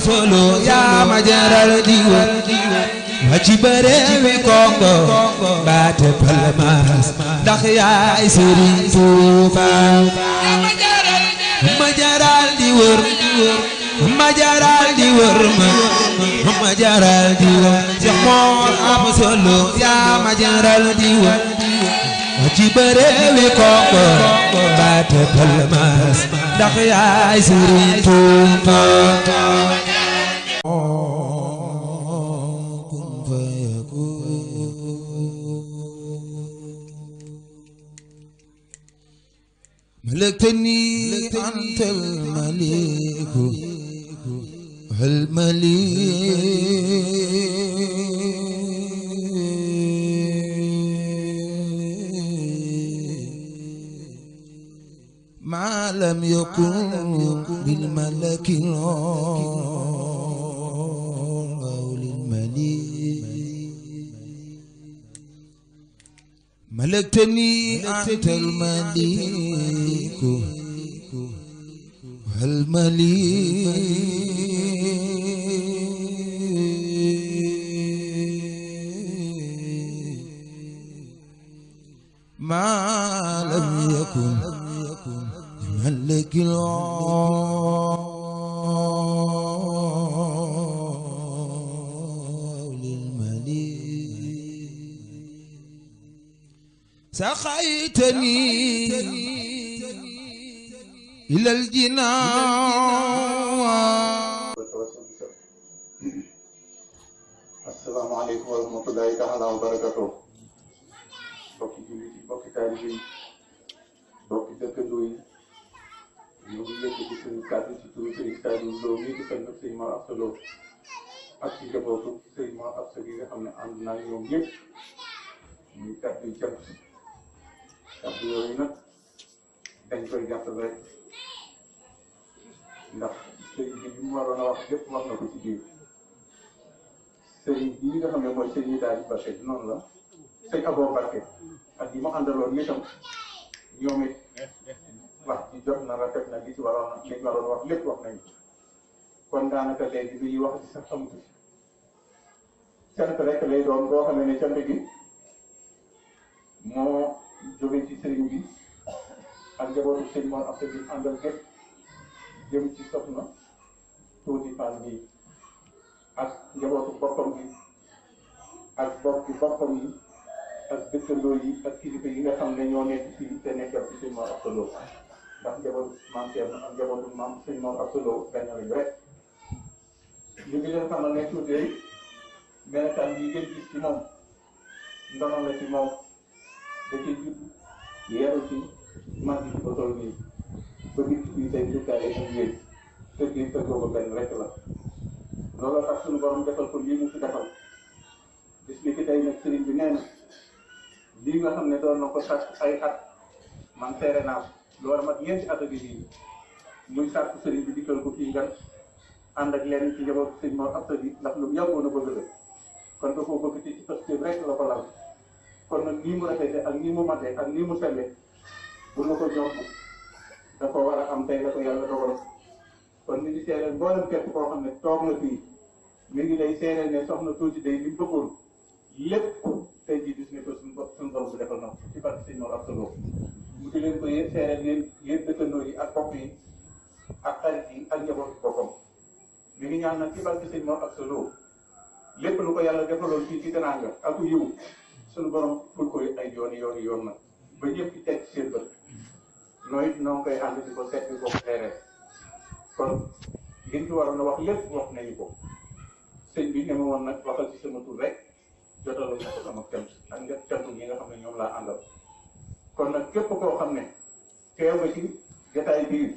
Solo ya majaral diwa wajibare wi kongo bate palmas ndax yaay Serigne Touba majaral di wër majaral di wër majaral di wër Cheikh Mor Ab Solo ya majaral diwa wajibare wi kongo bate palmas ndax yaay Serigne Touba ملكتني أنت الملك ما لم يكن بالملك أو للملك ملكتني أنت الملك ما لم يكن ملك سقيتني إلى الجنان. السلام عليكم ورحمة الله تعالى وبركاته. bokki jullit yi bokki taalibe yi bokki dëkkandoo yi ñu ngi yëkkati suñu kàddu ci turu Serigne Saliou Lo mii di sant Serigne Mor Absa Lo ak ci njabootu Serigne Mor Absa gi nga xam ne ànd naa ñoom ñëpp muy kàddu yu jëm kàddu yooyu nag dañ koy gàttal rek ndax sëriñ bi mu waroon a wax lépp wax na ko ci biir sëriñ bii nga xam ne mooy sëriñ yi daal di Barke noonu la sëñ Abo Barke ak yi ma àndaloon itam ñoom it wax ci jot na rafet na li ci waroon wax lépp wax nañu kon daanaka léegi li ñuy wax ci sax xamutu cant rek lay doon boo xam ne cant gi moo jóge ci sëriñ bi ak njabootu sëriñ Mor Absa bi àndal gépp jëm ci soxna tuuti fan bi ak njabootu boppam bi ak bokki boppam yi ak dëkkandoo yi ak kilifa yi nga xam ne ñoo nekk fii te nekkal ci sëriñ Mor Absa Lo ndax njabootu maam Thierno ak njabootu maam sëriñ Mor Absa Lo benn lañ rek ñu ngi leen xamal ne tuuti melokaan yi ngeen gis ci moom ndono la ci moom da ciy judd yeeru ci mag yi ci ba tool nii ba nit fii tey jukkaay ak yéen te biir kër googu benn rek la looloo tax suñu borom defal ko lii mu fi defal bis ni ki tey nag sëriñ bi nee na lii nga xam ne doon na ko sàkk ay at man seere naa lu war a mat ñeenti at a gi nii muy sàkk sëriñ bi dikkal ko fii ngan ànd ak lenn ci njabootu sëriñ Mor Absa bi ndax lu mu yàggoon a bëgg la kon da koo bëgg ci positif rek la ko lal kon nag nii mu rafetee ak nii mu matee ak nii mu selle bu ma ko jox da ko war a am tey la ko yàlla dogal kon mi ngi seereel mboolem képp koo xam ne toog na fii mi ngi lay seereel ne soxna tuuti day li mu bëggoon lépp tey jii gis ne ko suñu borom bu defal na ci barke sëñ Mor Absa Lo mu di leen ko seereel yéen dëkkandoo yi ak bopp yi ak xarit yi ak njaboot boppam mi ngi ñaan nag ci barke sëñ Mor Absa Lo lépp lu ko yàlla defaloon fii ci teraanga ak yiw suñu borom ful ko ay yoon nag ba ñëpp ci teg seen bët nooy noo koy ànd di ko seet di ko xeeree kon liñ ci waroon a wax lépp wax nañu ko sëñ bi ne ma woon nag waxal ci sama tur rek jotaloon na ko sama cant ak nga cant yi nga xam ne ñoom laa àndal kon nag képp koo xam ne teew nga ci jotaay biir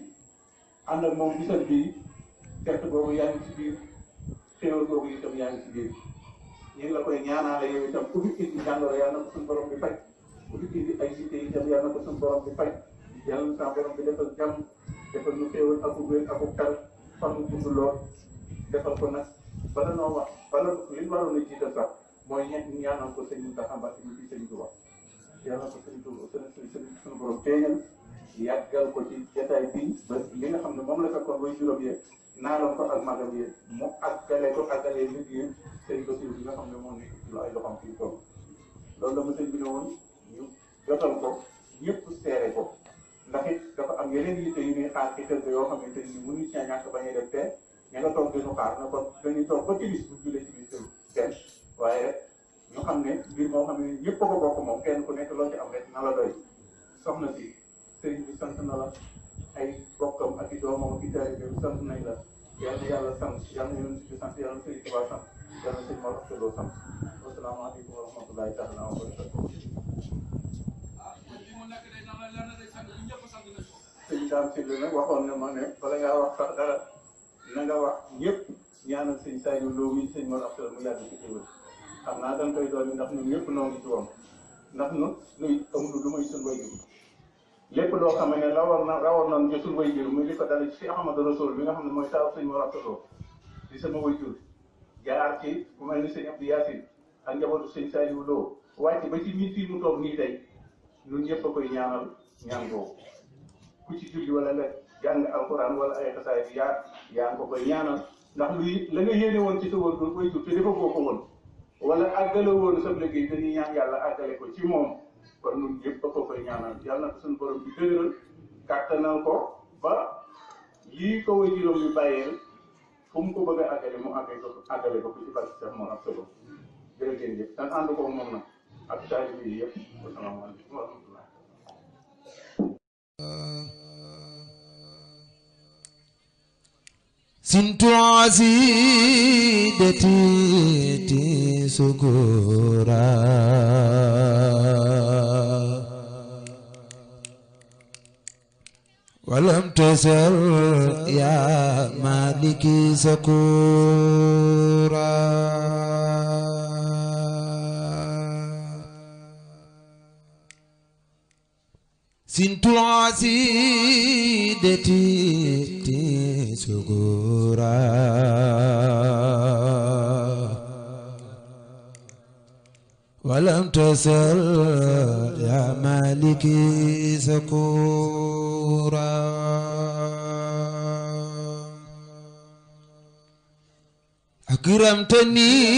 ànd ak moom gisal bii cant boobu yaa ngi ci biir xéewal boobu itam yaa ngi ci biir ñu ngi la koy ñaanaale yow itam ku fi indi jàngoro yàlla na ko suñu borom bi faj ku fi indi ay yitte yi dem yàlla na ko suñu borom bi fay yàlla na sa borom bi defal jàmm defal nu xéewal ak wér ak tal fan mu dund lool defal ko nag bala noo wax bala li ñu waroon a jiital sax mooy ñaanal ko sëñ Mountakha Mbacké mi fii sëñ Touba yàlla na ko suñu borom feeñal yàggal ko ci jotaay bii ba li nga xam ne moom la fekkoon way juróom yee naaloon ko ak magam yee mu àggale ko àggalee liggéeyam sëñ Bassirou bi nga xam ne moom nekk ci lu ay loxoom fii toog loolu la ma sëñ bi ne woon ñu jotal ko ñëpp seere ko ndax it dafa am yeneen yitte yu ñuy xaar ci kër ga yoo xamante ni mënuñu ci ñàkk bañ a def te ña nga toog dinu xaar na kon dañuy toog ba timis bu julee ci biir kenn waaye rek ñu xam ne mbir moo xam ne ñëpp a ko bokk moom kenn ku nekk loo ci am rek na la doy soxna si sëriñ bi sant na la ay bokkam ak i doomam ak i taalibe bi sant nañ la yal na yàlla sant yal na yoon si sant yal na sëriñ Tuubaa sant yal na sëriñ Mor Abdou sant wasalaamaaleykum wa rahmatulahi taala wa barakatuh sëñ Dame Sylla nag waxoon na ma ne bala ngaa wax sax dara na nga wax ñëpp ñaanal sëñ Sadio Lo mi sëñ Mor Abdou mu yàgg ci jiw xam naa dañ koy doon ndax ñun ñëpp noo ngi ci woon ndax ñun luy amul lu muy suñu way jur lépp loo xam ne rawoon nañ ci suñu way jur muy li ko dale ci Ahmadou Rasoul bi nga xam ne mooy taaw sëñ Mor Abdou di sama way jur jaar ci ku mel ni sëñ Abdou Yacine ak njabootu sëñ Sadio Lo wàcc ba ci nit fii mu toog nii tey ñun ñëpp a koy ñaanal ñaan boobu ku ci julli wala nga jàng alxuraan wala ay xasaay bi yaa ngi ko koy ñaanal ndax luy la nga yéene woon ci sa wër du koy jur te dafa boo ko woon wala àggale woon sa liggéey dañuy ñaan yàlla àggale ko ci moom kon ñun ñëpp a ko koy ñaanal yàlla na ko suñu borom bi dëgëral kàttanal ko ba lii ko way juróom yu bàyyeel fu mu ko bëgg a àggale mu àggale ko ci barke Cheikh Mor Abdou jërëjëf tan ànd ko moom nag ak taalibe yi yëpp asalaamaaleykum wa rahmatullah سنت عزيدتي سكورا ولم تزل يا مالكي سكورا سنت عزيدتي سكورا ولم تزل يا مالكي سكورا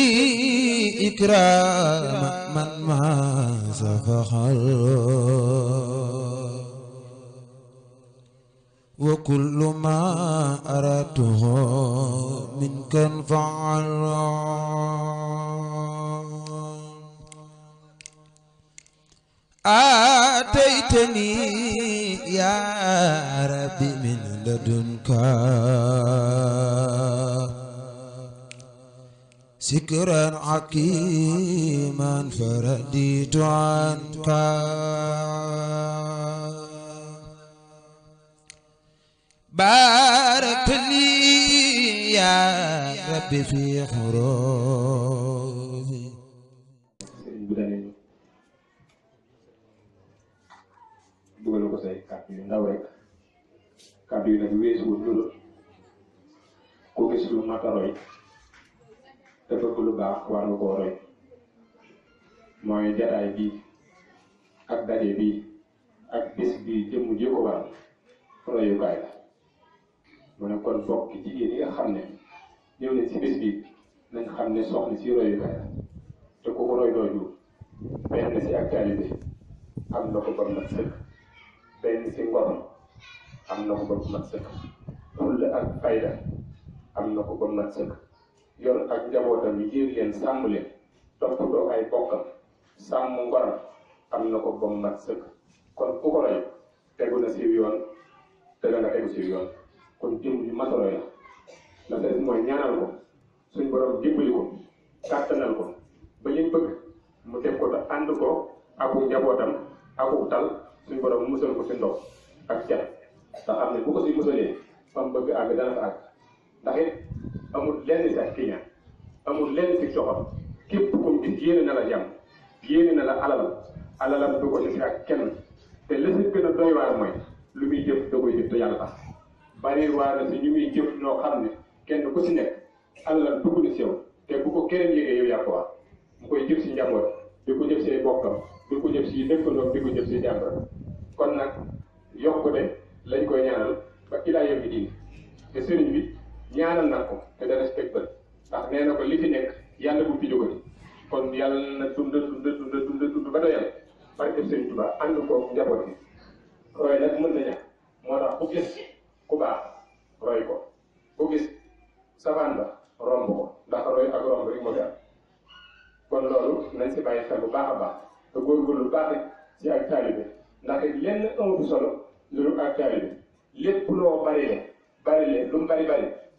أكرمتني إكرام من ما سفخر وكل ما أردته منك انفعل آتيتني يا ربي من لدنك سكرا حكيما فرديت عنك بارك لي يا ربي في خروفي dugal ko say kàddu yu ndaw rek kàddu yu nag weesuwul loolu ku gis lu mat a roy te bëgg lu baax war nga koo roy mooy jataay bii ak daje bii ak bis bii jëmm ji ko waral royukaay la mu ne kon bokk jigéen yi nga xam ne ñëw nañ si bis bii nañ xam ne soxna si royukaay la te ku ko roy dooju benn si ak taalibe am na ko ba mat sëkk benn si ngor am na ko ba mat sëkk fulla ak fayda am na ko ba mat sëkk yor ak njabootam yi jiir leen sàmm leen toppatoo ay bokkam sàmm ngoram am na ko ba mat sëkk kon ku ko roy tegu na siiw yoon te danga tegu siiw yoon kon jëm yu matoroy la des mooy ñaanal ko suñ borom dimbali ko kàttanal ko ba ñu bëgg mu def ko te ànd ko aku njabootam aku tal suñ borom musal ko si ndox ak cat te xam ne bu ko si musalee fa mu bëgg àgg dana fa àgg ndax it amul lenn si ak kiñaan amul lenn si coxam képp kum gis yéene na la jàmm yéene na la alal alalam du ko def ak kenn te la si gën a doy waar mooy lu muy jëf da koy jëf te yàlla tax bari waar na si ñu muy jëf ñoo xam ne kenn ku si nekk alalam dugg na si yow te bu ko keneen yëgee yow yaa ko wax mu koy jëf si njaboot di ko jëf si bokkam di ko jëf si dëkkandoo di ko jëf si jàmbur kon nag yokkute lañ koy ñaanal ba ilaa yëf bi diin te sëriñ bi ñaanal na ko te da respecté ndax nee na ko li fi nekk yàlla bu fi jógati kon yàlla na dund ba doyal barke Sëriñ Tuubaa ànd ko njaboot bi roy nag mën na ñàkk moo tax ku gis ku baax roy ko ku gis safaan ba romb ko ndax roy ak romb rek moo fi am kon loolu nañ si bàyyi xel bu baax a baax te góorgóorlu lu baax rek si ak taalibe ndax lenn amatu solo lu ak taalibe lépp loo bari lu mu bari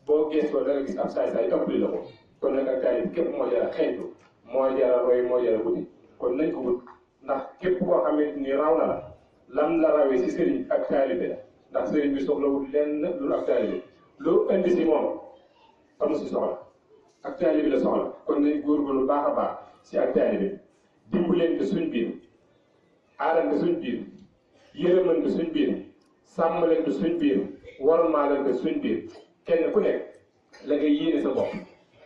boo gëstoo dara gis ab saay ëpp la ko kon nag ak taalibe képp moo jara xeeñtu moo jara roy moo jara guddi kon nañ ko wut ndax képp koo xamante ni raw na la lam la rawee si sëriñ ak taalibe la ndax sëriñ bi soxlawul lenn lu ak taalibe loo indi si moom amu si soxla ak taalibe la soxla kon nañ góorgóorlu baax a baax si ak taalibe dimbalante suñ biir aarante suñ biir yërëmante suñ biir sàmmalante suñ biir warmaalante suñ biir kenn ku nekk la nga yéene sa bopp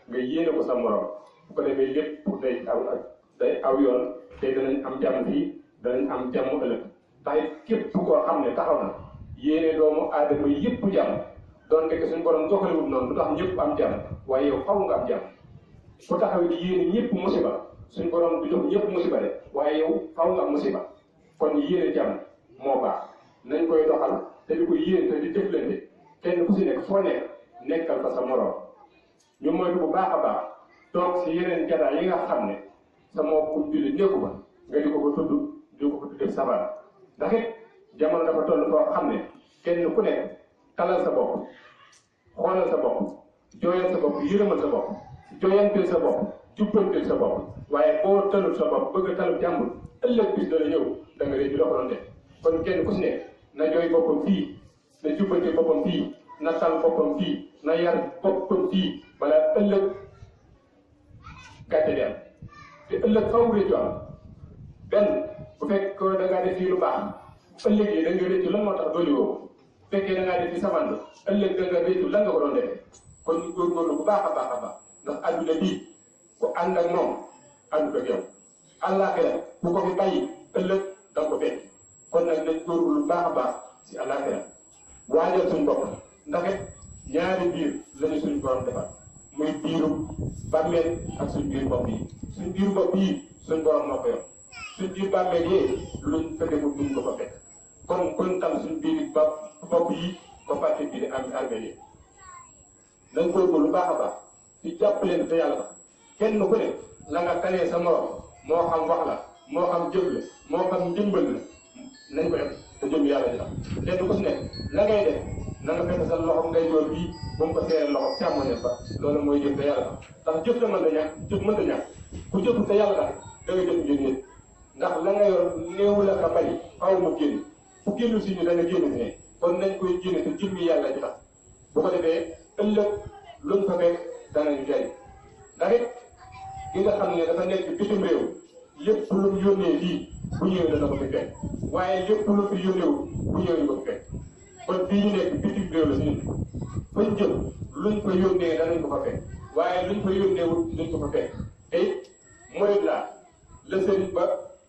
nga yéene ko sa morom bu ko defee lépp day aw yoon te danañ am jàmm fii danañ am jàmm ëllëg ndax képp koo xam ne taxaw na yéene doomu aadama yëpp jàmm doon fekk suñu borom doxalewul noonu lu tax ñëpp am jàmm waaye yow xaw nga am jàmm ku taxaw di yéene ñëpp musiba suñu borom du jox ñëpp musiba de waaye yow xaw nga am musiba kon yéene jàmm moo baax nañ koy doxal te di ko yéene te di jëflante kenn ku si nekk foo nekk nekkal fa sa morom ñu moytu bu baax a baax toog si yeneen jataay yi nga xam ne sa mbokku jullit nekku ba nga di ko fa tudd di ko fa tuddee sabar ndax it jamono dafa toll foo xam ne kenn ku nekk talal sa bopp xoolal sa bopp jooyal sa bopp yërëmal sa bopp jooyanteel sa bopp jubbanteel sa bopp waaye boo talul sa bopp bëgg a talul jàmbur ëllëg bis dana ñëw da nga réccu la ko doon def kon kenn ku si nekk na jooy boppam fii na jubbanteel boppam fii na tal boppam fii na yar boppam fii balaa ëllëg gàcce di am te ëllëg faw réccu am benn bu fekk da ngaa def fii lu baax ëllëg yi da nga réccu lan moo tax dooli woo bu fekkee da ngaa def fii savane ba ëllëg da nga réccu lan nga ko doon defee kon ñu góorgóorlu bu baax a baax a baax ndax adduna bii ku ànd ak moom ànd ak yow àllaaxira bu ko fi bàyyi ëllëg da nga ko fekk kon nag nañ góorgóorlu bu baax a baax si àllaaxira waajal suñu bopp ndax it ñaari biir lañu suñu borom defal muy biiru bàmmeel ak suñ biir bopp yi suñ biir bopp yi suñ borom moo ko yor suñ biir bàmmeel yee luñ fekke mu duñ ko fa fekk kon tam suñ biir bopp yi ba fàtte biir armeel yi nañ góorgóorlu lu baax a baax di jàppaleen te yàlla tax kenn ku ne la nga tanee sa morom moo xam wax la moo xam jëf la moo xam ndimbal la nañ ko def te jëm yàlla di tax kenn ku si nekk la ngay def na nga fekk sa loxo ngay joor bii ba mu ko seeree loxo càmmoñe ba loolu mooy jëf te yàlla tax ndax jëf la mën na ñàkk jëf mën na ñàkk ku jëf te yàlla tax da nga jëf njëg nit ndax la nga yor néew la ka bari xaw mu génn fu génn si ñu dana génn si ne kon nañ koy génne te jëmmi yàlla di tax bu ko defee ëllëg luñ fa fekk danañu jariñ ndax it ki nga xam ne dafa nekk bitim réew lépp lu mu yónnee lii bu ñëwee dana ko fi fekk waaye lépp lu fi yónneewul bu ñëwee ñu ko fi fekk kon fii ñu nekk bitim réew la si ñun fañ jëm luñ fa yónnee danañ ko fa fekk waaye luñ fa yónneewul duñ ko fa fekk te it murid laa la sëriñ ba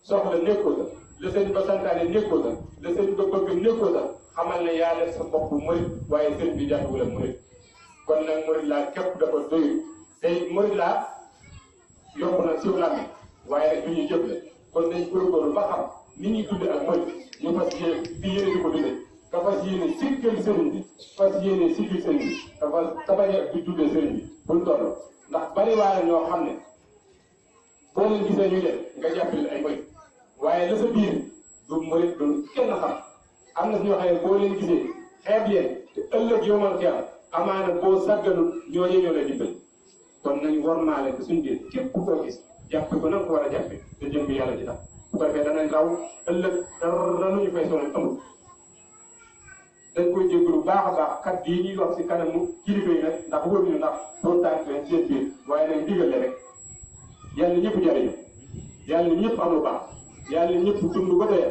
soxla nekkoo sa la sëriñ ba santaane nekkoo sa la sëriñ ba bëgg nekkoo sa xamal ne yaa def sa bopp murid waaye sëriñ bi jàppewul ak murid kon nag murid laa képp dafa doyul tey murid laa yokk na siw làmmi waaye nag du ñuy jëf la kon nañ góorgóorlu ba xam ni ñuy dundee ak murid ñu fas yéene fi yéene di ko dundee ka fas yéene sikkal sëriñ bi fas yéene sikkal sëriñ bi dafa tabañe di dundee sëriñ bi buñ toll ndax bari waaye ñoo xam ne boo leen gisee ñuy def nga jàppale ay murid waaye la sa biir du murid du kenn xam am na ñoo xam ne boo leen gisee xeeb leen te ëllëg yow man am amaana boo sàgganul ñoo ñëw lay dimbali kon nañ wormaale ko suñu biir képp ku ko gis jàppe ko na nga ko war a jàppe te jëm bi yàlla ji tax bu ko defee danañ raw ëllëg dara lu ñu fay sonal amul dañ koy jégalu baax a baax kat bii ñuy wax si kanamu kilifa yi nag ndax wóoruñu ndax doon tànk leen seen biir waaye nag digale rek yàlla ñëpp jariñu yàlla ñëpp am lu baax yàlla ñëpp dund ba dee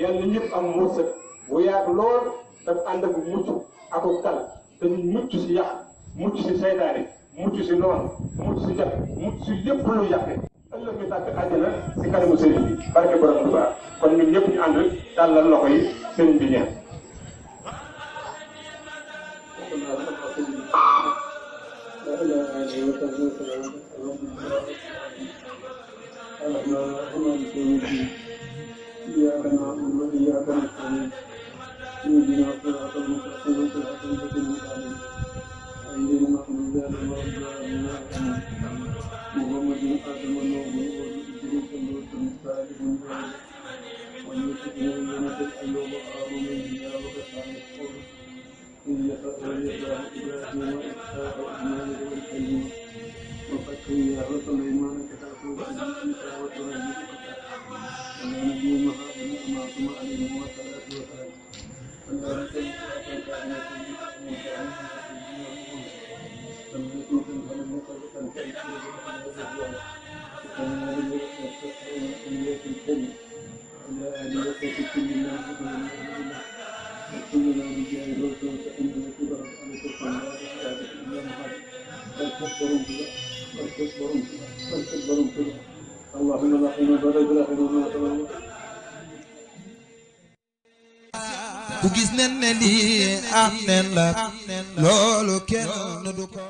yàlla ñëpp am wërsëg bu yaatu lool daf ànd ak mucc ak tal te ñu mucc si yàq mucc si seytaane mucc si noonu mucc si jàpp mucc si lépp lu yàqe ëllëg ñu tàkk àjjana si kanamu sëriñ bi barke borom Tuubaa kon ñun ñëpp ñu ànd tàllal loxo yi sëriñ bi ñaan إياك نعبد وإياك نستعين اهدنا الصراط المستقيم صراط الذين أنعمت عليهم غير المغضوب عليهم ولا الضالين محمد آدم النبي وإدريس والصالح واليوسف ويونس أيوب وهارون وإياس وصالح إبراهيم وإسحاق وإسماعيل والكريم وفتحيا وسليمان كتابه وعيسى وإبراهيم ونبي محمد أماتم عليهم والصلاة والسلام اللهم صل على اللهم لا حين بلد لا حين ما تبلغ ku gis nen ne lii am nen la loolu kenn du ko